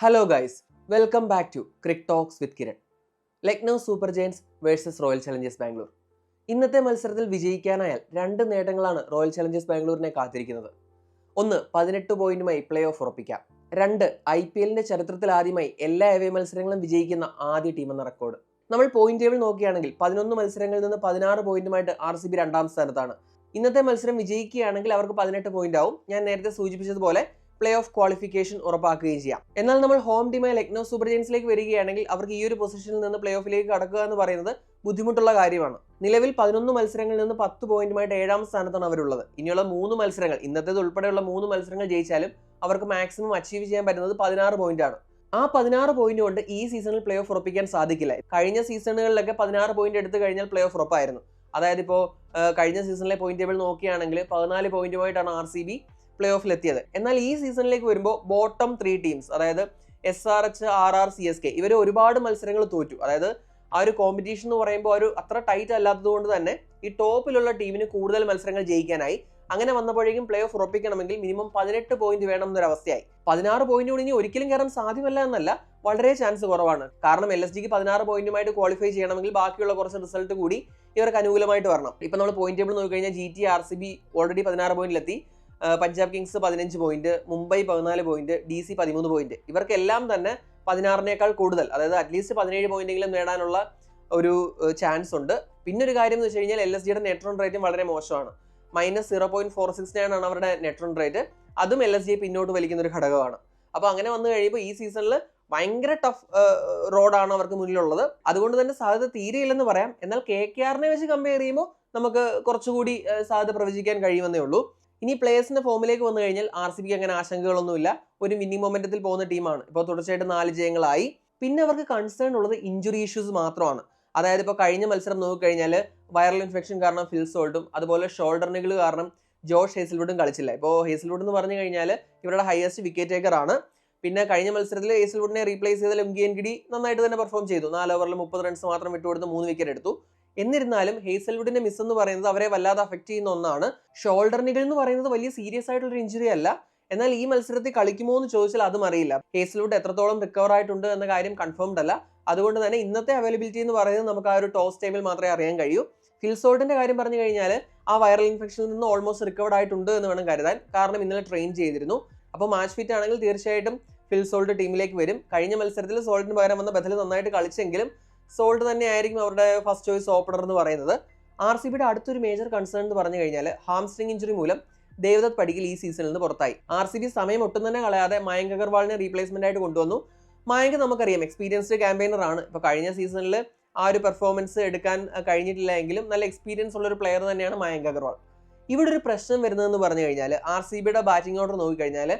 Hello guys, welcome back to Crick Talks with Kiran. Lucknow Super Giants versus Royal Challengers Bangalore. ഇന്നത്തെ മത്സരത്തിൽ വിജയിക്കാനായാൽ രണ്ട് നേട്ടങ്ങളാണ് royal Challengers ബാംഗ്ലൂരിനെ കാത്തിരിക്കുന്നത്. ഒന്ന്, 18 പോയിന്റുമായി പ്ലേ ഓഫ് ഉറപ്പിക്കാം. രണ്ട്, IPL ചരിത്രത്തിൽ ആദ്യമായി എല്ലാ അവേ മത്സരങ്ങളും വിജയിക്കുന്ന ആദ്യ ടീം എന്ന റെക്കോർഡ്. നമ്മൾ പോയിന്റ് ടേബിൾ നോക്കുകയാണെങ്കിൽ 11 മത്സരങ്ങളിൽ നിന്ന് 16 പോയിന്റുമായിട്ട് RCB രണ്ടാം സ്ഥാനത്താണ്. ഇന്നത്തെ മത്സരം വിജയിക്കുകയാണെങ്കിൽ അവർക്ക് 18 പോയിന്റ് ആവും. ഞാൻ നേരത്തെ സൂചിപ്പിച്ചതുപോലെ പ്ലേ ഓഫ് ക്വാളിഫിക്കേഷൻ ഉറപ്പാക്കുകയും ചെയ്യാം. എന്നാൽ നമ്മൾ ഹോം ടീമായ ലക്നൗ സൂപ്പർ ജയൻസിലേക്ക് വരികയാണെങ്കിൽ അവർക്ക് ഈ ഒരു പൊസിഷനിൽ നിന്ന് പ്ലേ ഓഫിലേക്ക് കടക്കുക എന്ന് പറയുന്നത് ബുദ്ധിമുട്ടുള്ള കാര്യമാണ്. നിലവിൽ 11 മത്സരങ്ങളിൽ നിന്ന് 10 പോയിന്റുമായിട്ട് 7ാം സ്ഥാനത്താണ് അവരുള്ളത്. ഇനിയുള്ള 3 മത്സരങ്ങൾ, ഇന്നത്തേത് ഉൾപ്പെടെയുള്ള 3 മത്സരങ്ങൾ ജയിച്ചാലും അവർക്ക് മാക്സിമം അച്ചീവ് ചെയ്യാൻ പറ്റുന്നത് 16 പോയിന്റ് ആണ്. ആ 16 പോയിന്റ് കൊണ്ട് ഈ സീസണിൽ പ്ലേ ഓഫ് ഉറപ്പിക്കാൻ സാധിക്കില്ല. കഴിഞ്ഞ സീസണുകളിലൊക്കെ 16 പോയിന്റ് എടുത്തു കഴിഞ്ഞാൽ പ്ലേ ഓഫ് ഉറപ്പായിരുന്നു. അതായത് ഇപ്പോൾ കഴിഞ്ഞ സീസണിലെ പോയിന്റ് ടേബിൾ നോക്കുകയാണെങ്കിൽ 14 പോയിന്റുമായിട്ടാണ് RCB പ്ലേ ഓഫിൽ എത്തിയത്. എന്നാൽ ഈ സീസണിലേക്ക് വരുമ്പോൾ ബോട്ടം 3 ടീംസ്, അതായത് SRH, RR, CSK, ഇവർ ഒരുപാട് മത്സരങ്ങൾ തോറ്റു. അതായത് ആ ഒരു കോമ്പറ്റീഷൻ എന്ന് പറയുമ്പോൾ ഒരു അത്ര ടൈറ്റ് അല്ലാത്തത് കൊണ്ട് തന്നെ ഈ ടോപ്പിലുള്ള ടീമിന് കൂടുതൽ മത്സരങ്ങൾ ജയിക്കാനായി. അങ്ങനെ വന്നപ്പോഴേക്കും പ്ലേ ഓഫ് ഉറപ്പിക്കണമെങ്കിൽ മിനിമം 18 പോയിന്റ് വേണം എന്നൊരവസ്ഥയായി. 16 പോയിന്റ് കൂടി ഇനി ഒരിക്കലും കയറാൻ സാധ്യമല്ല എന്നല്ല, വളരെ ചാൻസ് കുറവാണ്. കാരണം LSGക്ക് 16 പോയിന്റുമായിട്ട് ക്വാളിഫൈ ചെയ്യണമെങ്കിൽ ബാക്കിയുള്ള കുറച്ച് റിസൾട്ട് കൂടി ഇവർക്ക് അനുകൂലമായിട്ട് വരണം. ഇപ്പൊ നമ്മൾ പോയിന്റ് ടേബിൾ നോക്കിക്കഴിഞ്ഞാൽ GT, RCB ഓൾറെഡി 16 പോയിന്റിലെത്തി. Punjab Kings 15 point, Mumbai 14 point, DC 13 point. ഇവർക്കെല്ലാം തന്നെ 16നേക്കാൾ കൂടുതൽ, അതായത് അറ്റ്ലീസ്റ്റ് 17 പോയിന്റെങ്കിലും നേടാനുള്ള ഒരു ചാൻസ് ഉണ്ട്. പിന്നെ ഒരു കാര്യം എന്ന് വെച്ച് കഴിഞ്ഞാൽ LSGയുടെ നെറ്റ് റൺ റേറ്റും വളരെ മോശമാണ്. -0.469 ആണ് അവരുടെ നെറ്റ് റൺ റേറ്റ്. അതും LSGയെ പിന്നോട്ട് വലിക്കുന്ന ഒരു ഘടകമാണ്. അപ്പോൾ അങ്ങനെ വന്നു കഴിയുമ്പോൾ ഈ സീസണിൽ ഭയങ്കര ടഫ് റോഡാണ് അവർക്ക് മുന്നിലുള്ളത്. അതുകൊണ്ട് തന്നെ സാധ്യത തീരെയില്ലെന്ന് പറയാം. എന്നാൽ KKRനെ വെച്ച് കമ്പയർ ചെയ്യുമ്പോൾ നമുക്ക് കുറച്ചുകൂടി സാധ്യത പ്രവചിക്കാൻ കഴിയുമെന്നേ ഉള്ളൂ. ഇനി പ്ലേയേഴ്സിന്റെ ഫോമിലേക്ക് വന്നു കഴിഞ്ഞാൽ RCBക്ക് അങ്ങനെ ആശങ്കകളൊന്നുമില്ല. ഒരു വിന്നിംഗ് മൊമെന്റത്തിൽ പോകുന്ന ടീമാണ്. ഇപ്പോൾ തുടർച്ചയായിട്ട് 4 ജയങ്ങളായി. പിന്നെ അവർക്ക് കൺസേൺ ഉള്ളത് ഇഞ്ചുറി ഇഷ്യൂസ് മാത്രമാണ്. അതായത് ഇപ്പോൾ കഴിഞ്ഞ മത്സരം നോക്കിക്കഴിഞ്ഞാൽ വൈറൽ ഇൻഫെക്ഷൻ കാരണം ഫിൽ സോൾട്ടും അതുപോലെ ഷോൾഡർ നിഗിൾ കാരണം ജോഷ് ഹേസൽവുഡും കളിച്ചില്ല. ഇപ്പോൾ ഹേസൽവുഡ് എന്ന് പറഞ്ഞു കഴിഞ്ഞാൽ ഇവരുടെ ഹയസ്റ്റ് വിക്കറ്റ് ടേക്കർ ആണ്. പിന്നെ കഴിഞ്ഞ മത്സരത്തിൽ ഹേസൽവുഡിനെ റീപ്ലേസ് ചെയ്ത ലുംഗി എൻഗിഡി നന്നായിട്ട് തന്നെ പെർഫോം ചെയ്തു. 4 ഓവറിൽ 30 റൺസ് മാത്രം വിട്ടുകൊടുത്ത് 3 വിക്കറ്റ് എടുത്തു. എന്നിരുന്നാലും ഹേസൽവുഡിന്റെ മിസ് എന്ന് പറയുന്നത് അവരെ വല്ലാതെ അഫക്ട് ചെയ്യുന്ന ഒന്നാണ്. ഷോൾഡർ നിഗിൾ എന്ന് പറയുന്നത് വലിയ സീരിയസ് ആയിട്ടുള്ള ഇഞ്ചുറി അല്ല. എന്നാൽ ഈ മത്സരത്തിൽ കളിക്കുമോ എന്ന് ചോദിച്ചാൽ അതും അറിയില്ല. ഹേസൽവുഡ് എത്രത്തോളം റിക്കവർ ആയിട്ടുണ്ട് എന്ന കാര്യം കൺഫേംഡ് അല്ല. അതുകൊണ്ട് തന്നെ ഇന്നത്തെ അവൈലബിലിറ്റി എന്ന് പറയുന്നത് നമുക്ക് ആ ഒരു ടോസ് ടൈമിൽ മാത്രമേ അറിയാൻ കഴിയൂ. ഫിൽ സോൾട്ടിന്റെ കാര്യം പറഞ്ഞു കഴിഞ്ഞാൽ ആ വൈറൽ ഇൻഫെക്ഷനിൽ നിന്ന് ഓൾമോസ്റ്റ് റിക്കവർഡ് ആയിട്ടുണ്ട് എന്ന് വേണം കരുതാൻ. കാരണം ഇന്നലെ ട്രെയിൻ ചെയ്തിരുന്നു. അപ്പോൾ മാച്ച് ഫിറ്റ് ആണെങ്കിൽ തീർച്ചയായിട്ടും ഫിൽ സോൾട്ട് ടീമിലേക്ക് വരും. കഴിഞ്ഞ മത്സരത്തിൽ സോൾട്ടിന് പകരം വന്ന ബദൽ നന്നായിട്ട് കളിച്ചെങ്കിലും സോൾട്ട് തന്നെ ആയിരിക്കും അവരുടെ ഫസ്റ്റ് ചോയ്സ് ഓപ്പണർ എന്ന് പറയുന്നത്. RCBയുടെ അടുത്തൊരു മേജർ കൺസേൺ എന്ന് പറഞ്ഞു കഴിഞ്ഞാൽ ഹാംസ്ട്രിങ് ഇഞ്ചുറി മൂലം ദേവദത്ത് പടിക്കൽ ഈ സീസണിൽ നിന്ന് പുറത്തായി. RCB സമയം ഒട്ടും തന്നെ കളയാതെ മയങ്ക് അഗർവാളിനെ റീപ്ലേസ്മെന്റ് ആയിട്ട് കൊണ്ടുവന്നു. മയങ്ക് നമുക്കറിയാം എക്സ്പീരിയൻസ്ഡ് ക്യാമ്പയിനർ ആണ്. ഇപ്പോൾ കഴിഞ്ഞ സീസണിൽ ആ ഒരു പെർഫോമൻസ് എടുക്കാൻ കഴിഞ്ഞിട്ടില്ല എങ്കിലും നല്ല എക്സ്പീരിയൻസ് ഉള്ള ഒരു പ്ലെയർ തന്നെയാണ് മയങ്ക് അഗർവാൾ. ഇവിടെ ഒരു പ്രശ്നം വരുന്നതെന്ന് പറഞ്ഞു കഴിഞ്ഞാൽ RCBയുടെ ബാറ്റിംഗ് ഓർഡർ നോക്കിക്കഴിഞ്ഞാൽ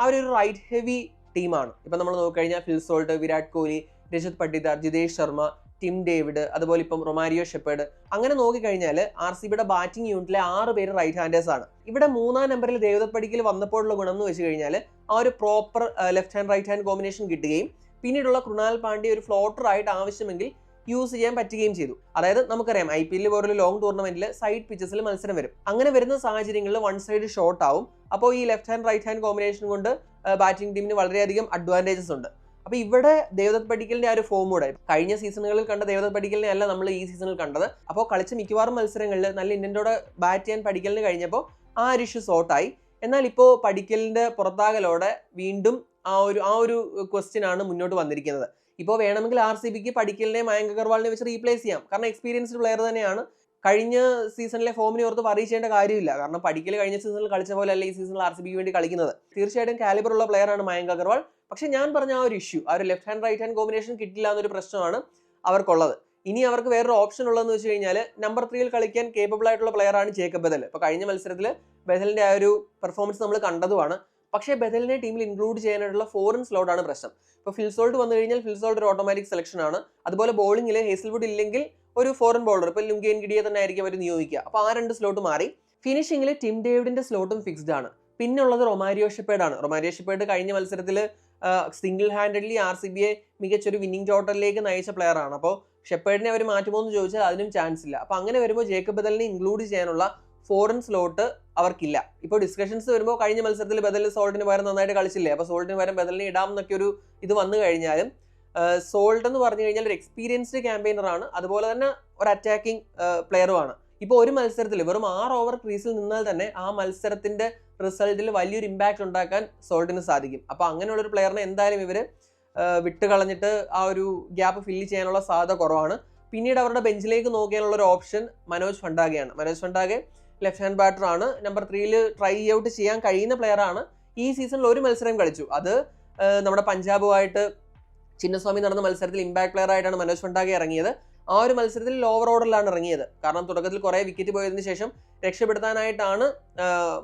അവരൊരു റൈറ്റ് ഹെവി ടീമാണ്. ഇപ്പം നമ്മൾ നോക്കിക്കഴിഞ്ഞാൽ Phil Salt, Virat Kohli, Rajat Patidar, Jitesh Sharma, Tim David, അതുപോലെ ഇപ്പം റൊമാരിയോ ഷെപ്പേർഡ്. അങ്ങനെ നോക്കിക്കഴിഞ്ഞാൽ RCBയുടെ ബാറ്റിംഗ് യൂണിറ്റിലെ 6 പേര് റൈറ്റ് ഹാൻഡേഴ്സ് ആണ്. ഇവിടെ 3ാം നമ്പറിൽ ദേവദത്ത് പടിക്കൽ വന്നപ്പോഴുള്ള ഗുണം എന്ന് വെച്ച് കഴിഞ്ഞാൽ ആ ഒരു proper left hand right hand combination കിട്ടുകയും പിന്നീടുള്ള കൃണാൽ പാണ്ഡ്യ ഒരു ഫ്ലോട്ടർ ആയിട്ട് ആവശ്യമെങ്കിൽ യൂസ് ചെയ്യാൻ പറ്റുകയും ചെയ്തു. അതായത് നമുക്കറിയാം IPL പോലൊരു ലോങ് ടൂർണമെന്റിൽ സൈഡ് പിച്ചസിൽ മത്സരം വരും. അങ്ങനെ വരുന്ന സാഹചര്യങ്ങളിൽ വൺ സൈഡ് ഷോട്ട് ആവും. അപ്പോൾ ഈ left hand right hand combination കൊണ്ട് ബാറ്റിംഗ് ടീമിന് വളരെയധികം അഡ്വാൻറ്റേജസ് ഉണ്ട്. അപ്പോൾ ഇവിടെ ദേവദത്ത് പടിക്കലിന്റെ ആ ഒരു ഫോം കൂടെ കഴിഞ്ഞ സീസണുകളിൽ കണ്ട ദേവദത്ത് പടിക്കലിനെ അല്ല നമ്മൾ ഈ സീസണിൽ കണ്ടത്. അപ്പോൾ കളിച്ച മിക്കവാറും മത്സരങ്ങളിൽ നല്ല ഇന്ത്യൻ്റെയോടെ ബാറ്റ് ചെയ്യാൻ പടിക്കലിന് കഴിഞ്ഞപ്പോൾ ആ ഒരു ഇഷ്യൂ സോർട്ടായി. എന്നാൽ ഇപ്പോൾ പടിക്കലിന്റെ പുറത്താകലോടെ വീണ്ടും ആ ഒരു ക്വസ്റ്റ്യൻ ആണ് മുന്നോട്ട് വന്നിരിക്കുന്നത്. ഇപ്പോൾ വേണമെങ്കിൽ RCBക്ക് പടിക്കലിനെ മയങ്ക് അഗർവാളിനെ വെച്ച് റീപ്ലേസ് ചെയ്യാം. കാരണം എക്സ്പീരിയൻസ്ഡ് പ്ലെയർ തന്നെയാണ്. കഴിഞ്ഞ സീസണിലെ ഫോമിനെ ഓർത്ത് വറി ചെയ്യേണ്ട കാര്യമില്ല. കാരണം പടിക്കൽ കഴിഞ്ഞ സീസണിൽ കളിച്ച പോലെ അല്ല ഈ സീസണിൽ RCBക്ക് വേണ്ടി കളിക്കുന്നത്. തീർച്ചയായിട്ടും കാലിബർ ഉള്ള പ്ലെയർ ആണ് മയങ്ക് അഗർവാൾ. പക്ഷെ ഞാൻ പറഞ്ഞ ആ ഒരു ഇഷ്യൂ, ആ ഒരു left hand right hand combination കിട്ടില്ല എന്നൊരു പ്രശ്നമാണ് അവർക്കുള്ളത്. ഇനി അവർക്ക് വേറൊരു ഓപ്ഷൻ ഉള്ളതെന്ന് വെച്ച് കഴിഞ്ഞാൽ നമ്പർ 3യിൽ കളിക്കാൻ കേപ്പബിൾ ആയിട്ടുള്ള പ്ലെയർ ആണ് ജേക്കബ് ബദൽ. ഇപ്പോൾ കഴിഞ്ഞ മത്സരത്തിൽ ബദലിന്റെ ആ ഒരു പെർഫോമൻസ് നമ്മൾ കണ്ടതുമാണ്. പക്ഷേ ബദലിനെ ടീമിൽ ഇൻക്ലൂഡ് ചെയ്യാനായിട്ടുള്ള ഫോറിൻ സ്ലോട്ടാണ് പ്രശ്നം. ഇപ്പോൾ ഫിൽ സോൾട്ട് വന്നു കഴിഞ്ഞാൽ ഫിൽ സോൾട്ട് ഒരു ഓട്ടോമാറ്റിക് സെലക്ഷൻ ആണ്. അതുപോലെ ബോളിംഗിൽ ഹേസൽവുഡ് ഇല്ലെങ്കിൽ ഒരു ഫോറിൻ ബോളർ, ഇപ്പോൾ ലുംഗി എൻഗിഡിയെ തന്നെ ആയിരിക്കും അവർ നിയോഗിക്കുക. അപ്പോൾ ആ 2 സ്ലോട്ട് മാറി. ഫിനിഷിംഗിൽ ടിം ഡേവിഡിന്റെ സ്ലോട്ടും ഫിക്സ്ഡ് ആണ്. പിന്നെ ഉള്ളത് റൊമാരിയോ ഷെപ്പേർഡ് ആണ്. റൊമാരിയോ ഷെപ്പേർഡ് കഴിഞ്ഞ മത്സരത്തിൽ സിംഗിൾ ഹാൻഡഡ്ലി RCBയെ മികച്ചൊരു വിന്നിംഗ് ടോട്ടലിലേക്ക് നയിച്ച പ്ലെയർ ആണ്. അപ്പോൾ ഷെപ്പേർഡിനെ അവർ മാറ്റുമോ എന്ന് ചോദിച്ചാൽ അതിനും ചാൻസ് ഇല്ല. അപ്പോൾ അങ്ങനെ വരുമ്പോൾ ജേക്കബ് ബദലിനെ ഇൻക്ലൂഡ് ചെയ്യാനുള്ള ഫോറിൻ സ്ലോട്ട് അവർക്കില്ല. ഇപ്പോൾ ഡിസ്കഷൻസ് വരുമ്പോൾ കഴിഞ്ഞ മത്സരത്തിൽ ബദൽ സോൾട്ടിന് പകരം നന്നായിട്ട് കളിച്ചില്ലേ, അപ്പോൾ സോൾട്ടിന് പകരം ബദലിനെ ഇടാം എന്നൊക്കെ ഒരു ഇത് വന്നു കഴിഞ്ഞാലും സോൾട്ട് എന്ന് പറഞ്ഞു കഴിഞ്ഞാൽ ഒരു എക്സ്പീരിയൻസ്ഡ് ക്യാമ്പയിനറാണ്, അതുപോലെ തന്നെ ഒരു അറ്റാക്കിംഗ് പ്ലെയറുമാണ്. ഇപ്പോൾ ഒരു മത്സരത്തിൽ വെറും 6 ഓവർ ക്രീസിൽ നിന്നാൽ തന്നെ ആ മത്സരത്തിന്റെ റിസൾട്ടിൽ വലിയൊരു ഇമ്പാക്ട് ഉണ്ടാക്കാൻ സോൾട്ടിന് സാധിക്കും. അപ്പോൾ അങ്ങനെയുള്ള ഒരു പ്ലെയറിനെ എന്തായാലും ഇവർ വിട്ടുകളഞ്ഞിട്ട് ആ ഒരു ഗ്യാപ്പ് ഫില്ല് ചെയ്യാനുള്ള സാധ്യത കുറവാണ്. പിന്നീട് അവരുടെ ബെഞ്ചിലേക്ക് നോക്കിയാലുള്ള ഒരു ഓപ്ഷൻ മനോജ് ഫണ്ടാഗെയാണ്. Manoj Bhandage left hand batter ആണ്, നമ്പർ 3-ൽ ട്രൈ ഔട്ട് ചെയ്യാൻ കഴിയുന്ന പ്ലെയർ ആണ്. ഈ സീസണിൽ ഒരു മത്സരം കളിച്ചു, അത് നമ്മുടെ പഞ്ചാബുമായിട്ട് ചിന്നസ്വാമി നടന്ന മത്സരത്തിൽ ഇമ്പാക്ട് പ്ലെയർ ആയിട്ടാണ് മനോജ് ഫണ്ടാഗെ ഇറങ്ങിയത്. ആ ഒരു മത്സരത്തിൽ ലോവർ ഓർഡറിലാണ് ഇറങ്ങിയത്, കാരണം തുടക്കത്തിൽ കുറേ വിക്കറ്റ് പോയതിനു ശേഷം രക്ഷപ്പെടുത്താനായിട്ടാണ്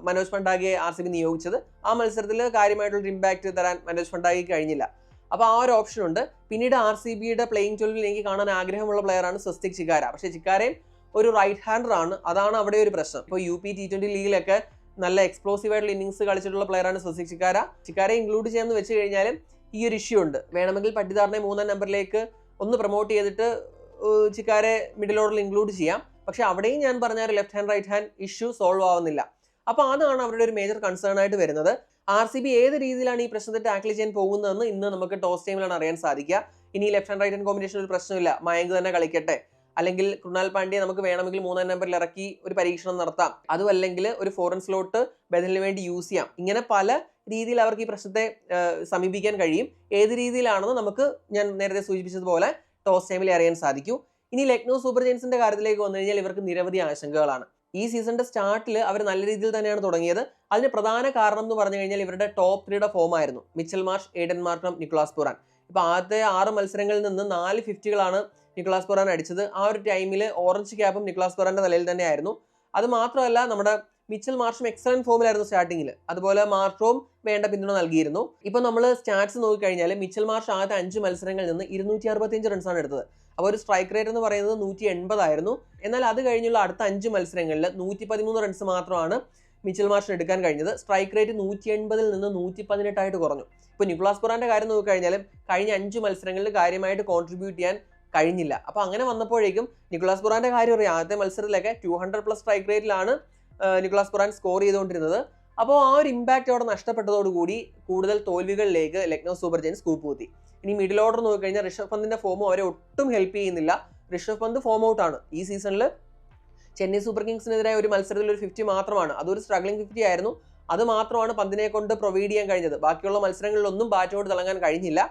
മനോജ് ഫണ്ടാഗെ RCB നിയോഗിച്ചത്. ആ മത്സരത്തിൽ കാര്യമായിട്ടുള്ളൊരു ഇമ്പാക്ട് തരാൻ മനോജ് ഫണ്ടാഗയ്ക്ക് കഴിഞ്ഞില്ല. അപ്പോൾ ആ ഒരു ഓപ്ഷൻ ഉണ്ട്. പിന്നീട് RCBയുടെ പ്ലേയിങ് 12-ൽ എനിക്ക് കാണാൻ ആഗ്രഹമുള്ള പ്ലെയറാണ് സ്വസ്തിക് ചിക്കാര. പക്ഷേ ചിക്കാരയും ഒരു റൈറ്റ് ഹാൻഡർ ആണ്, അതാണ് അവിടെ ഒരു പ്രശ്നം. ഇപ്പോൾ UP T20 ലീഗിലൊക്കെ നല്ല എക്സ്പ്ലോസീവ് ആയിട്ടുള്ള ഇന്നിങ്സ് കളിച്ചിട്ടുള്ള പ്ലെയറാണ് സ്വസ്തിക് ചിക്കാര. ചിക്കാരയെ ഇൻക്ലൂഡ് ചെയ്യാമെന്ന് വെച്ച് കഴിഞ്ഞാലും ഈ ഒരു ഇഷ്യൂ ഉണ്ട്. വേണമെങ്കിൽ പട്ടിദാറിനെ 3-ാം നമ്പറിലേക്ക് ഒന്ന് പ്രൊമോട്ട് ചെയ്തിട്ട് ചിക്കാരെ മിഡിൽ ഓർഡറിൽ ഇൻക്ലൂഡ് ചെയ്യാം. പക്ഷെ അവിടെയും ഞാൻ പറഞ്ഞ left hand right hand issue solve ആവുന്നില്ല. അപ്പോൾ അതാണ് അവരുടെ ഒരു മേജർ കൺസേൺ ആയിട്ട് വരുന്നത്. RCB ഏത് രീതിയിലാണ് ഈ പ്രശ്നത്തെ ടാക്കിൾ ചെയ്യാൻ പോകുന്നതെന്ന് ഇന്ന് നമുക്ക് ടോസ് ടൈമിലാണ് അറിയാൻ സാധിക്കുക. ഇനി left hand right hand combination ഒരു പ്രശ്നമില്ല, മയങ്ക് തന്നെ കളിക്കട്ടെ, അല്ലെങ്കിൽ കൃണാൽ പാണ്ഡ്യ നമുക്ക് വേണമെങ്കിൽ 3-ാം നമ്പറിൽ ഇറക്കി ഒരു പരീക്ഷണം നടത്താം, അതും അല്ലെങ്കിൽ ഒരു ഫോറിൻ സ്ലോട്ട് ബദലിന് വേണ്ടി യൂസ് ചെയ്യാം. ഇങ്ങനെ പല രീതിയിൽ അവർക്ക് ഈ പ്രശ്നത്തെ സമീപിക്കാൻ കഴിയും. ഏത് രീതിയിലാണെന്ന് നമുക്ക് ഞാൻ നേരത്തെ സൂചിപ്പിച്ചതുപോലെ ടോസ് ടൈമിൽ അറിയാൻ സാധിക്കൂ. ഇനി ലക്നൗ സൂപ്പർ ജയൻസിന്റെ കാര്യത്തിലേക്ക് വന്നു കഴിഞ്ഞാൽ ഇവർക്ക് നിരവധി ആശങ്കകളാണ്. ഈ സീസണിന്റെ സ്റ്റാർട്ടിൽ അവർ നല്ല രീതിയിൽ തന്നെയാണ് തുടങ്ങിയത്. അതിന് പ്രധാന കാരണം എന്ന് പറഞ്ഞു കഴിഞ്ഞാൽ ഇവരുടെ ടോപ്പ് 3യുടെ ഫോം ആയിരുന്നു. Mitchell Marsh, Aiden Markram, Nicholas Pooran. ഇപ്പോൾ ആദ്യത്തെ 6 മത്സരങ്ങളിൽ നിന്ന് 4 50കളാണ് നിക്കോളാസ് പുറാൻ അടിച്ചത്. ആ ഒരു ടൈമിൽ ഓറഞ്ച് ക്യാപ്പും നിക്കോളാസ് പുറാന്റെ നിലയിൽ തന്നെയായിരുന്നു. അത് മാത്രമല്ല നമ്മുടെ മിച്ചൽ മാർഷും എക്സലന്റ് ഫോമിലായിരുന്നു സ്റ്റാർട്ടിങ്ങിൽ, അതുപോലെ മാർഷവും വേണ്ട പിന്തുണ നൽകിയിരുന്നു. ഇപ്പൊ നമ്മൾ സ്റ്റാറ്റ്സ് നോക്കിക്കഴിഞ്ഞാൽ മിച്ചൽ മാർഷ് ആദ്യത്തെ 5 മത്സരങ്ങളിൽ നിന്ന് 265 റൺസാണ് എടുത്തത്. അപ്പോൾ ഒരു സ്ട്രൈക്ക് റേറ്റ് എന്ന് പറയുന്നത് 180 ആയിരുന്നു. എന്നാൽ അത് കഴിഞ്ഞുള്ള അടുത്ത 5 മത്സരങ്ങളിൽ 113 റൺസ് മാത്രമാണ് മിച്ചൽ മാർഷിന് എടുക്കാൻ കഴിഞ്ഞത്. സ്ട്രൈക്ക് റേറ്റ് 180-ൽ നിന്ന് 118 ആയിട്ട് കുറഞ്ഞു. ഇപ്പോൾ നിക്കോളാസ് പുറാന്റെ കാര്യം നോക്കിക്കഴിഞ്ഞാലും കഴിഞ്ഞ 5 മത്സരങ്ങളിൽ കാര്യമായിട്ട് കോൺട്രിബ്യൂട്ട് ചെയ്യാൻ കഴിഞ്ഞില്ല. അപ്പോൾ അങ്ങനെ വന്നപ്പോഴേക്കും നിക്കോളാസ് പുറാന്റെ കാര്യം അറിയാം, ആദ്യത്തെ മത്സരത്തിലൊക്കെ 200+ സ്ട്രൈക്ക് റേറ്റിലാണ് നിക്കോളാസ് പുറാൻ സ്കോർ ചെയ്തുകൊണ്ടിരുന്നത്. അപ്പോൾ ആ ഒരു ഇമ്പാക്റ്റ് അവിടെ നഷ്ടപ്പെട്ടതോടുകൂടി കൂടുതൽ തോൽവികളിലേക്ക് ലക്നൗ സൂപ്പർ ജയൻസ് കൂപ്പുകുത്തി. ഇനി മിഡിൽ ഓർഡർ നോക്കിക്കഴിഞ്ഞാൽ ഋഷഭ് പന്തിന്റെ ഫോമും അവരെ ഒട്ടും ഹെൽപ്പ് ചെയ്യുന്നില്ല. ഋഷഭ് പന്ത് ഫോം ഔട്ട് ആണ്. ഈ സീസണിൽ ചെന്നൈ സൂപ്പർ കിങ്സിനെതിരെ ഒരു മത്സരത്തിൽ ഒരു 50 മാത്രമാണ്, അതൊരു സ്ട്രഗ്ലിംഗ് 50 ആയിരുന്നു. അത് മാത്രമാണ് പന്തിനെ കൊണ്ട് പ്രൊവൈഡ് ചെയ്യാൻ കഴിഞ്ഞത്. ബാക്കിയുള്ള മത്സരങ്ങളിലൊന്നും ബാറ്റോട് തിളങ്ങാൻ കഴിഞ്ഞില്ല.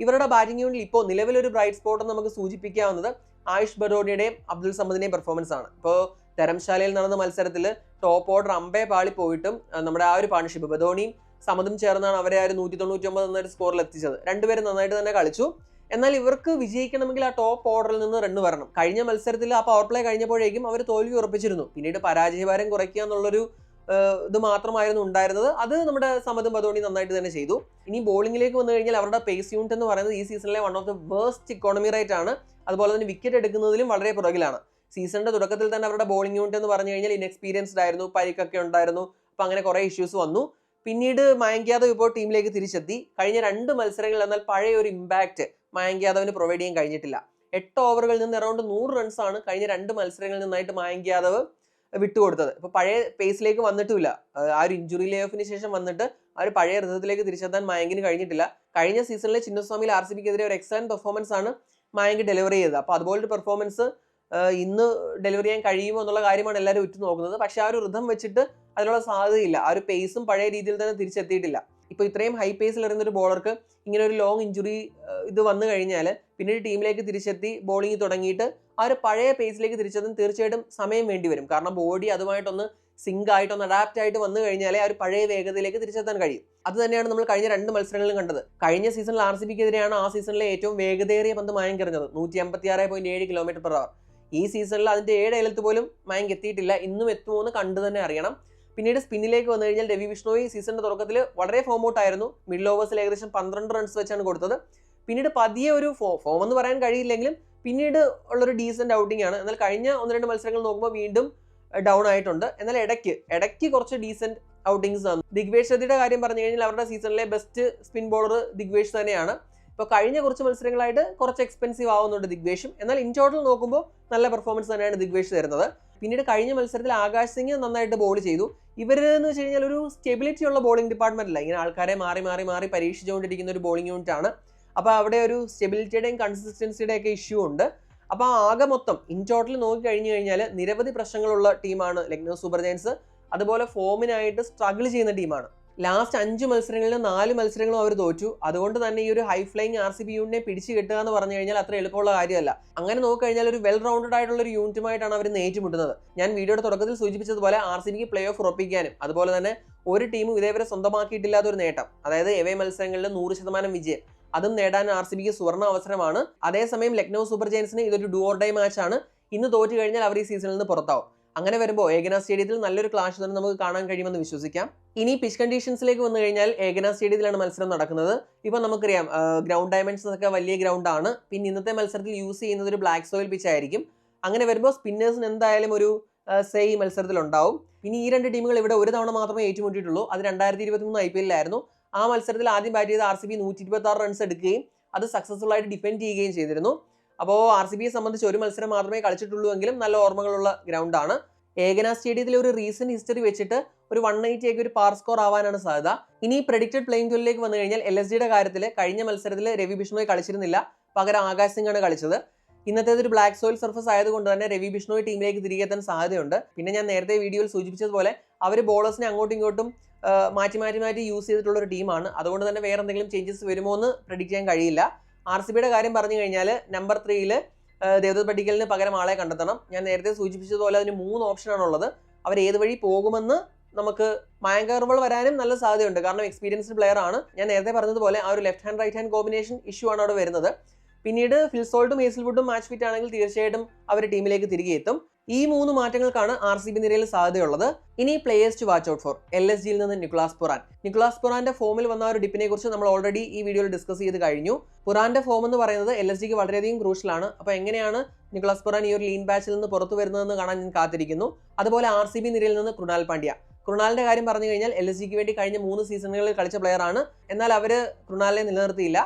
ഇവരുടെ ബാറ്റിംഗ് യൂണിറ്റിൽ ഇപ്പോൾ നിലവിലൊരു ബ്രൈറ്റ് സ്പോട്ട് എന്ന് നമുക്ക് സൂചിപ്പിക്കാവുന്നത് ആയുഷ് ബറോഡിയുടെയും അബ്ദുൾ സമദിന്റെയും പെർഫോമൻസ് ആണ്. ഇപ്പോൾ ധരംശാലയിൽ നടന്ന മത്സരത്തിൽ ടോപ്പ് ഓർഡർ അമ്പേ പാളി പോയിട്ടും നമ്മുടെ ആ ഒരു പാർട്ണർഷിപ്പ് ബദോണിയും സമതും ചേർന്നാണ് അവരെ ആ ഒരു 199 എന്നൊരു സ്കോറിൽ എത്തിച്ചത്. രണ്ടുപേരും നന്നായിട്ട് തന്നെ കളിച്ചു. എന്നാൽ ഇവർക്ക് വിജയിക്കണമെങ്കിൽ ആ ടോപ്പ് ഓർഡറിൽ നിന്ന് റണ്ണ് വരണം. കഴിഞ്ഞ മത്സരത്തിൽ ആ പവർ പ്ലേ കഴിഞ്ഞപ്പോഴേക്കും അവർ തോൽവി ഉറപ്പിച്ചിരുന്നു. പിന്നീട് പരാജയഭാരം കുറയ്ക്കുക എന്നുള്ളൊരു ഇത് മാത്രമായിരുന്നു ഉണ്ടായിരുന്നത്. അത് നമ്മുടെ സമതും ബദോണി നന്നായിട്ട് തന്നെ ചെയ്തു. ഇനി ബോളിംഗിലേക്ക് വന്നു കഴിഞ്ഞാൽ അവരുടെ പേസ് യൂണിറ്റ് എന്ന് പറയുന്നത് ഈ സീസണിലെ one of the waste economy rate ആണ്. അതുപോലെ തന്നെ വിക്കറ്റ് എടുക്കുന്നതിലും വളരെ പുറകിലാണ്. സീസണിന്റെ തുടക്കത്തിൽ തന്നെ അവരുടെ ബോളിംഗ് യൂണിറ്റ് എന്ന് പറഞ്ഞു കഴിഞ്ഞാൽ ഇൻഎക്സ്പീരിയൻസ്ഡ് ആയിരുന്നു, പരിക്കൊക്കെ ഉണ്ടായിരുന്നു. അപ്പോൾ അങ്ങനെ കുറേ ഇഷ്യൂസ് വന്നു. പിന്നീട് മയങ്ക് യാദവ് ഇപ്പോൾ ടീമിലേക്ക് തിരിച്ചെത്തി. കഴിഞ്ഞ 2 മത്സരങ്ങളിൽ എന്നാൽ പഴയ ഒരു ഇമ്പാക്റ്റ് മയങ്ക് യാദവിന് പ്രൊവൈഡ് ചെയ്യാൻ കഴിഞ്ഞിട്ടില്ല. 8 ഓവറുകളിൽ നിന്ന് അറൗണ്ട് 100 റൺസാണ് കഴിഞ്ഞ 2 മത്സരങ്ങളിൽ നിന്നായിട്ട് മയങ്ക് യാദവ് വിട്ടുകൊടുത്തത്. ഇപ്പോൾ പഴയ പേസിലേക്ക് വന്നിട്ടുമില്ല. ആ ഒരു ഇഞ്ചുറി ലേ ഓഫിന് ശേഷം വന്നിട്ട് ആ ഒരു പഴയ രഥത്തിലേക്ക് തിരിച്ചെത്താൻ മയങ്കിന് കഴിഞ്ഞിട്ടില്ല. കഴിഞ്ഞ സീസണിലെ ചിന്നസ്വാമിയിൽ RCBക്കെതിരെ ഒരു എക്സലന്റ് പെർഫോമൻസ് ആണ് മയങ്ക് ഡെലിവറി ചെയ്തത്. അപ്പോൾ അതുപോലൊരു പെർഫോമൻസ് ഇന്ന് ഡെലിവറി ചെയ്യാൻ കഴിയുമോ എന്നുള്ള കാര്യമാണ് എല്ലാവരും ഉറ്റുനോക്കുന്നത്. പക്ഷെ ആ ഒരു റിഥം വെച്ചിട്ട് അതിനുള്ള സാധ്യതയില്ല. ആ ഒരു പേസും പഴയ രീതിയിൽ തന്നെ തിരിച്ചെത്തിയിട്ടില്ല. ഇപ്പോൾ ഇത്രയും ഹൈ പേസിൽ എറിയുന്ന ഒരു ബോളർക്ക് ഇങ്ങനെ ഒരു ലോങ് ഇഞ്ചുറി ഇത് വന്നു കഴിഞ്ഞാൽ പിന്നീട് ടീമിലേക്ക് തിരിച്ചെത്തി ബോളിംഗ് തുടങ്ങിയിട്ട് ആ ഒരു പഴയ പേസിലേക്ക് തിരിച്ചെത്താൻ തീർച്ചയായിട്ടും സമയം വേണ്ടി വരും. കാരണം ബോഡി അതുമായിട്ടൊന്ന് സിങ്ക് ആയിട്ടൊന്ന് അഡാപ്റ്റ് ആയിട്ട് വന്നു കഴിഞ്ഞാലേ ആ ഒരു പഴയ വേഗതയിലേക്ക് തിരിച്ചെത്താൻ കഴിയും. അത് തന്നെയാണ് നമ്മൾ കഴിഞ്ഞ 2 മത്സരങ്ങളിലും കണ്ടത്. കഴിഞ്ഞ സീസണിൽ RCBക്കെതിരെയാണ് ആ സീസണിലെ ഏറ്റവും വേഗതയേറിയ പന്ത് മയങ്ക് എറിഞ്ഞത്, 156.7 km/h. ഈ സീസണിൽ അതിന്റെ 7 അയലത്ത് പോലും മയങ്ക് എത്തിയിട്ടില്ല. ഇന്നും എത്തുമോ എന്ന് കണ്ടു തന്നെ അറിയണം. പിന്നീട് സ്പിന്നിലേക്ക് വന്നു കഴിഞ്ഞാൽ രവി ബിഷ്ണോയി സീസണിന്റെ തുടക്കത്തിൽ വളരെ ഫോം ഔട്ട് ആയിരുന്നു. മിഡിൽ ഓവേഴ്സിൽ ഏകദേശം 12 റൺസ് വെച്ചാണ് കൊടുത്തത്. പിന്നീട് പതിയെ ഒരു ഫോം എന്ന് പറയാൻ കഴിയില്ലെങ്കിലും പിന്നീട് ഉള്ളൊരു ഡീസന്റ് ഔട്ടിംഗ് ആണ്. എന്നാൽ കഴിഞ്ഞ 1-2 മത്സരങ്ങൾ നോക്കുമ്പോൾ വീണ്ടും ഡൗൺ ആയിട്ടുണ്ട്. എന്നാൽ ഇടയ്ക്ക് കുറച്ച് ഡീസന്റ് ഔട്ടിങ്സ് ആണ്. ദിഗ്വേഷ് ഷെട്ടിയുടെ കാര്യം പറഞ്ഞു കഴിഞ്ഞാൽ അവരുടെ സീസണിലെ ബെസ്റ്റ് സ്പിൻ ബോളർ ദിഗ്വേഷ് തന്നെയാണ്. ഇപ്പോൾ കഴിഞ്ഞ കുറച്ച് മത്സരങ്ങളായിട്ട് കുറച്ച് എക്സ്പെൻസീവ് ആവുന്നുണ്ട് ദിഗ്വേഷും. എന്നാൽ ഇൻ ടോട്ടൽ നോക്കുമ്പോൾ നല്ല പെർഫോമൻസ് തന്നെയാണ് ദിഗ്വേഷ് തരുന്നത്. പിന്നീട് കഴിഞ്ഞ മത്സരത്തിൽ ആകാശ് സിംഗ് നന്നായിട്ട് ബോൾ ചെയ്തു. ഇവരെന്ന് വെച്ച് കഴിഞ്ഞാൽ ഒരു സ്റ്റെബിലിറ്റി ഉള്ള ബോളിംഗ് ഡിപ്പാർട്ട്മെന്റ് അല്ല, ഇങ്ങനെ ആൾക്കാരെ മാറി മാറി മാറി പരീക്ഷിച്ചുകൊണ്ടിരിക്കുന്ന ഒരു ബോളിംഗ് യൂണിറ്റ് ആണ്. അപ്പോൾ അവിടെ ഒരു സ്റ്റെബിലിറ്റിയുടെയും കൺസിസ്റ്റൻസിയുടെ ഒക്കെ ഇഷ്യൂ ഉണ്ട്. അപ്പോൾ ആകെ മൊത്തം ഇൻ ടോട്ടൽ നോക്കി കഴിഞ്ഞു കഴിഞ്ഞാൽ നിരവധി പ്രശ്നങ്ങളുള്ള ടീമാണ് ലക്നൗ സൂപ്പർ ജയൻസ്. അതുപോലെ ഫോമിനായിട്ട് സ്ട്രഗിൾ ചെയ്യുന്ന ടീമാണ്. ലാസ്റ്റ് 5 മത്സരങ്ങളിൽ 4 മത്സരങ്ങളും അവർ തോറ്റു. അതുകൊണ്ട് തന്നെ ഈ ഒരു ഹൈ ഫ്ലൈങ് RCB യൂണിറ്റിനെ പിടിച്ചു കിട്ടുക എന്ന് പറഞ്ഞു കഴിഞ്ഞാൽ അത്ര എളുപ്പമുള്ള കാര്യമല്ല. അങ്ങനെ നോക്കിക്കഴിഞ്ഞാൽ ഒരു വെൽ റൗണ്ടഡ് ആയിട്ടുള്ള ഒരു യൂണിറ്റുമായിട്ടാണ് അവർ ഏറ്റുമുട്ടുന്നത്. ഞാൻ വീഡിയോയുടെ തുടക്കത്തിൽ സൂചിപ്പിച്ചതുപോലെ RCBക്ക് പ്ലേ ഓഫ് ഉറപ്പിക്കാനും അതുപോലെ തന്നെ ഒരു ടീമും ഇതേവരെ സ്വന്തമാക്കിയിട്ടില്ലാത്ത ഒരു നേട്ടം, അതായത് എവേ മത്സരങ്ങളിൽ 100% വിജയം, അതും നേടാൻ RCBക്ക് സുവർണ്ണ അവസരമാണ്. അതേസമയം ലക്നൗ സൂപ്പർ ജയൻസിന് ഇതൊരു ഡു ഓർ ഡൈ മാച്ചാണ്. ഇന്ന് തോറ്റു കഴിഞ്ഞാൽ അവർ ഈ സീസണിൽ നിന്ന് പുറത്താവും. അങ്ങനെ വരുമ്പോൾ ഏകന സ്റ്റേഡിയത്തിൽ നല്ലൊരു ക്ലാഷ് തന്നെ നമുക്ക് കാണാൻ കഴിയുമെന്ന് വിശ്വസിക്കാം. ഇനി പിച്ച് കണ്ടീഷൻസിലേക്ക് വന്നു കഴിഞ്ഞാൽ ഏകന സ്റ്റേഡിയത്തിലാണ് മത്സരം നടക്കുന്നത്. ഇപ്പോൾ നമുക്കറിയാം ഗ്രൗണ്ട് ഡയമെൻഷൻസ് ഒക്കെ വലിയ ഗ്രൗണ്ടാണ്. പിന്നെ ഇന്നത്തെ മത്സരത്തിൽ യൂസ് ചെയ്യുന്നത് ഒരു ബ്ലാക്ക് സോയിൽ പിച്ച് ആയിരിക്കും. അങ്ങനെ വരുമ്പോൾ സ്പിന്നേഴ്സിന് എന്തായാലും ഒരു ഈ മത്സരത്തിൽ ഉണ്ടാവും. പിന്നെ ഈ 2 ടീമുകൾ ഇവിടെ ഒരു തവണ മാത്രമേ ഏറ്റുമുട്ടിയിട്ടുള്ളൂ. അത് 2023 IPL-ലായിരുന്നു. ആ മത്സരത്തിൽ ആദ്യം ബാറ്റ് ചെയ്ത RCB 126 റൺസ് എടുക്കുകയും അത് സക്സസ്ഫുൾ ആയിട്ട് ഡിഫെൻഡ് ചെയ്യുകയും ചെയ്തിരുന്നു. അപ്പോൾ RCBയെ സംബന്ധിച്ച് ഒരു മത്സരം മാത്രമേ കളിച്ചിട്ടുള്ളൂ എങ്കിലും നല്ല ഓർമ്മകളുള്ള ഗ്രൗണ്ടാണ്. ഏകന സ്റ്റേഡിയത്തിലെ ഒരു റീസെന്റ് ഹിസ്റ്ററി വെച്ചിട്ട് ഒരു 180 ഒക്കെ ഒരു പാർ സ്കോർ ആവാനാണ് സാധ്യത. ഇനി പ്രഡിക്റ്റഡ് പ്ലേയിങ് ടൂലിലേക്ക് വന്നു കഴിഞ്ഞാൽ LSGയുടെ കാര്യത്തിൽ കഴിഞ്ഞ മത്സരത്തിൽ രവി ബിഷ്ണോയ് കളിച്ചിരുന്നില്ല, പകരം ആകാശ് സിംഗ് ആണ് കളിച്ചത്. ഇന്നത്തേത് ഒരു ബ്ലാക്ക് സോയിൽ സർഫസ് ആയതുകൊണ്ട് തന്നെ രവി ബിഷ്ണോയ് ടീമിലേക്ക് തിരികെ എത്താൻ സാധ്യതയുണ്ട്. പിന്നെ ഞാൻ നേരത്തെ വീഡിയോയിൽ സൂചിപ്പിച്ചതുപോലെ അവർ ബോളേഴ്സിനെ അങ്ങോട്ടും ഇങ്ങോട്ടും മാറ്റി യൂസ് ചെയ്തിട്ടുള്ള ഒരു ടീമാണ്. അതുകൊണ്ട് തന്നെ വേറെ എന്തെങ്കിലും ചേഞ്ചസ് വരുമോ എന്ന് പ്രെഡിക്റ്റ് ചെയ്യാൻ കഴിയില്ല. RCBയുടെ കാര്യം പറഞ്ഞു കഴിഞ്ഞാൽ നമ്പർ 3-ൽ ദേവദത്ത് പട്ടിക്കലിന് പകരം ആളെ കണ്ടെത്തണം. ഞാൻ നേരത്തെ സൂചിപ്പിച്ചതുപോലെ അതിന് 3 ഓപ്ഷനാണുള്ളത്. അവർ ഏത് വഴി പോകുമെന്ന് നമുക്ക് മയങ്ക് അഗർവാൾ വരാനും നല്ല സാധ്യതയുണ്ട്, കാരണം എക്സ്പീരിയൻസ്ഡ് പ്ലെയർ ആണ്. ഞാൻ നേരത്തെ പറഞ്ഞതുപോലെ ആ ഒരു left hand right hand combination issue ആണ് അവിടെ വരുന്നത്. പിന്നീട് ഫിൽ സോൾട്ടും ഹേസൽവുഡും മാച്ച് ഫിറ്റ് ആണെങ്കിൽ തീർച്ചയായിട്ടും അവർ ടീമിലേക്ക് തിരികെ എത്തും. ഈ 3 മാറ്റങ്ങൾക്കാണ് RCB നിരയിൽ സാധ്യതയുള്ളത്. ഇനി players to watch out for. LSGയിൽ നിന്ന് നിക്കോളാസ് പുറാൻ. നിക്കോളാസ് പുറാന്റെ ഫോമിൽ വന്ന ഒരു ഡിപ്പിനെ കുറിച്ച് നമ്മൾ ഓൾറെഡി ഈ വീഡിയോയിൽ ഡിസ്കസ് ചെയ്ത് കഴിഞ്ഞു. പുറാന്റെ ഫോം എന്ന് പറയുന്നത് LSGക്ക് വളരെയധികം ക്രൂഷ്യലാണ്. അപ്പോൾ എങ്ങനെയാണ് നിക്കോളാസ് പുറാൻ ഈ ഒരു ലീൻ ബാച്ചിൽ നിന്ന് പുറത്തു വരുന്നതെന്ന് കാണാൻ ഞാൻ കാത്തിരിക്കുന്നു. അതുപോലെ RCB നിരയിൽ നിന്ന് കൃണാൽ പാണ്ഡ്യ. കൃണാലിന്റെ കാര്യം പറഞ്ഞു കഴിഞ്ഞാൽ LSGക്ക് വേണ്ടി കഴിഞ്ഞ 3 സീസണുകളിൽ കളിച്ച പ്ലെയർ ആണ്. എന്നാൽ അവർ കൃണാലിനെ നിലനിർത്തിയില്ല.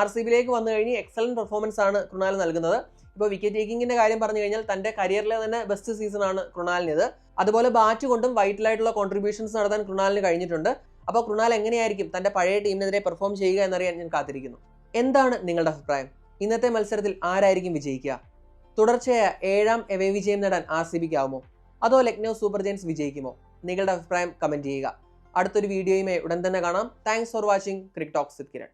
RCBയിലേക്ക് വന്നു കഴിഞ്ഞ് എക്സലന്റ് പെർഫോമൻസ് ആണ് കൃണാൽ നൽകുന്നത്. ഇപ്പോൾ വിക്കറ്റ് ടേക്കിങ്ങിന്റെ കാര്യം പറഞ്ഞു കഴിഞ്ഞാൽ തന്റെ കരിയറിലെ തന്നെ ബെസ്റ്റ് സീസൺ ആണ് കൃണാലിനിത്. അതുപോലെ ബാറ്റ് കൊണ്ടും വൈറ്റലായിട്ടുള്ള കോൺട്രിബ്യൂഷൻസ് നടത്താൻ കൃണാലിന് കഴിഞ്ഞിട്ടുണ്ട്. അപ്പോൾ കൃണാൽ എങ്ങനെയായിരിക്കും തന്റെ പഴയ ടീമിനെതിരെ പെർഫോം ചെയ്യുക എന്നറിയാൻ ഞാൻ കാത്തിരിക്കുന്നു. എന്താണ് നിങ്ങളുടെ അഭിപ്രായം? ഇന്നത്തെ മത്സരത്തിൽ ആരായിരിക്കും വിജയിക്കുക? തുടർച്ചയായ 7ാം എവേ വിജയം നേടാൻ RCBക്ക് ആവുമോ, അതോ ലക്നൗ സൂപ്പർ ജയൻസ് വിജയിക്കുമോ? നിങ്ങളുടെ അഭിപ്രായം കമന്റ് ചെയ്യുക. അടുത്തൊരു വീഡിയോയുമായി ഉടൻ തന്നെ കാണാം. Thanks for watching Crick Talks with Kiran.